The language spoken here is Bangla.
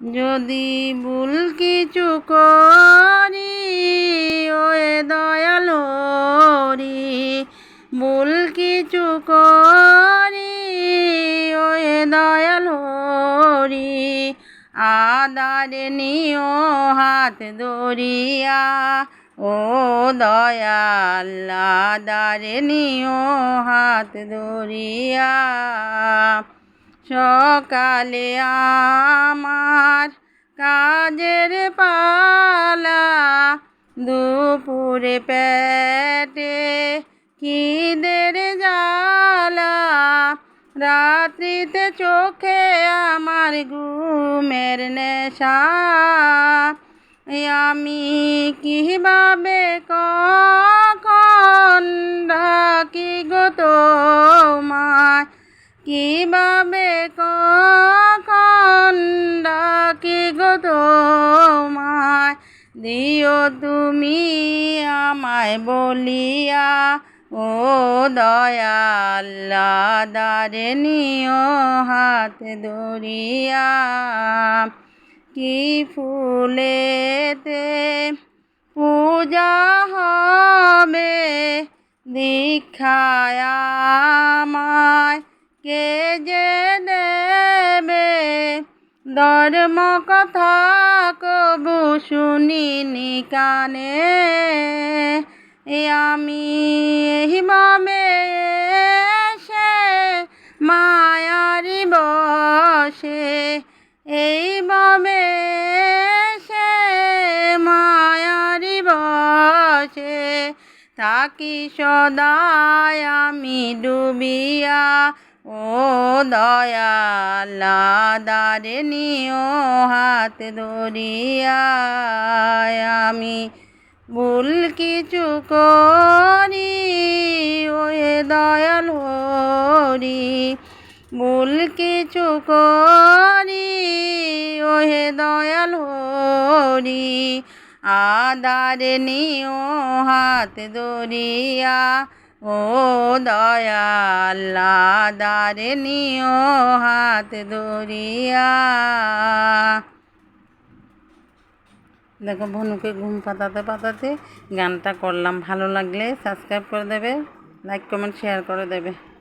যদি ভুল কিছু করি ওয়ে দয়ালো রে, ভুল কিছু করি ওয়ে দয়ালো রে, আদারে নিও হাত ধরিয়া ও দয়াল, আদারে নিও হাত ধরিয়া। সকালে আমার কাজের পালা, দুপুরে পেটে খিদের জ্বালা, রাত্রিতে চোখে আমার ঘুমের নেশা। আমি কিভাবে কখন ডাকি গো তোমায়, কিভাবে কখন ডাকি গো তোমায়, দিও তুমি আমায় বলিয়া ও দয়াল, আদারে নিও হাত ধরিয়া। কি ফুলেতে পূজা হবে দীক্ষায় আমায় কে যে দেবে, ধর্ম কথা কবু শুনিনি কানে। আমি এইভাবে এসে মায়ারি বসে, এইভাবে এসে মায়ারি বসে, থাকি সদায় আমি ডুবিয়া ও দয়াল, আদারে নিও হাত ধরিয়া। আমি ভুল কিছু করি ওহে দয়াল হরি, ভুল কিছু করি ওহে দয়াল হরি, আদারে নিও হাত ধরিয়া ও দয়াল, আদারে নিও হাত ধরিয়া। দেখো ভনুকে ঘুম পাতাতে পাতাতে গানটা করলাম। ভালো লাগলে সাবস্ক্রাইব করে দেবে, লাইক কমেন্ট শেয়ার করে দেবে।